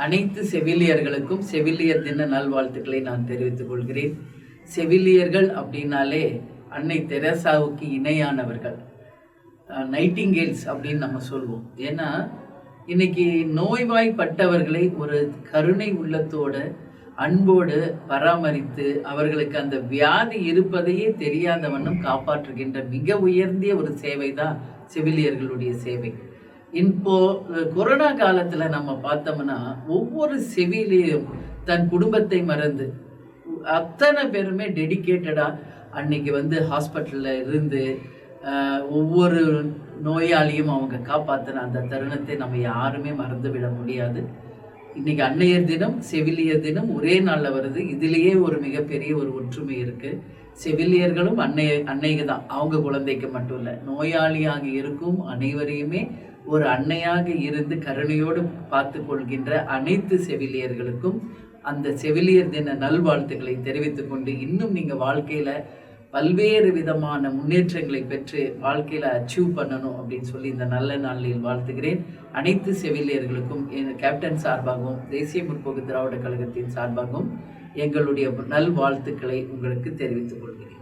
அனைத்து செவிலியர்களுக்கும் செவிலியர் தின நல்வாழ்த்துக்களை நான் தெரிவித்துக் கொள்கிறேன். செவிலியர்கள் அப்படின்னாலே அன்னை தெரசாவுக்கு இணையானவர்கள், நைட்டிங்கேல்ஸ் அப்படின்னு நம்ம சொல்லுவோம். ஏன்னா இன்னைக்கு நோய்வாய்ப்பட்டவர்களை ஒரு கருணை உள்ளத்தோடு அன்போடு பராமரித்து அவர்களுக்கு அந்த வியாதி இருப்பதையே தெரியாத வண்ணம் காப்பாற்றுகின்ற மிக உயர்ந்திய ஒரு சேவை தான் செவிலியர்களுடைய சேவை. இப்போ கொரோனா காலத்தில் நம்ம பார்த்தோம்னா ஒவ்வொரு செவிலியும் தன் குடும்பத்தை மறந்து அத்தனை பேருமே டெடிக்கேட்டடாக அன்னைக்கு ஹாஸ்பிட்டலில் இருந்து ஒவ்வொரு நோயாளியும் அவங்க காப்பாற்றின அந்த தருணத்தை நம்ம யாருமே மறந்து விட முடியாது. இன்னைக்கு அன்னையர் தினம், செவிலியர் தினம் ஒரே நாளில் வருது. இதுலேயே ஒரு மிகப்பெரிய ஒரு ஒற்றுமை இருக்குது. செவிலியர்களும் அன்னைக்கு தான், அவங்க குழந்தைக்கு மட்டும் இல்லை, நோயாளியாக இருக்கும் அனைவரையுமே ஒரு அன்னையாக இருந்து கருணையோடு பார்த்து கொள்கின்ற அனைத்து செவிலியர்களுக்கும் அந்த செவிலியர் தின நல்வாழ்த்துக்களை தெரிவித்துக் கொண்டு, இன்னும் நீங்கள் வாழ்க்கையில் பல்வேறு விதமான முன்னேற்றங்களை பெற்று வாழ்க்கையில் அச்சீவ் பண்ணணும் அப்படின்னு சொல்லி இந்த நல்ல நாளில் வாழ்த்துகிறேன். அனைத்து செவிலியர்களுக்கும் கேப்டன் சார்பாகவும் தேசிய முற்போக்கு திராவிட கழகத்தின் சார்பாகவும் எங்களுடைய நல்வாழ்த்துக்களை உங்களுக்கு தெரிவித்துக் கொள்கிறேன்.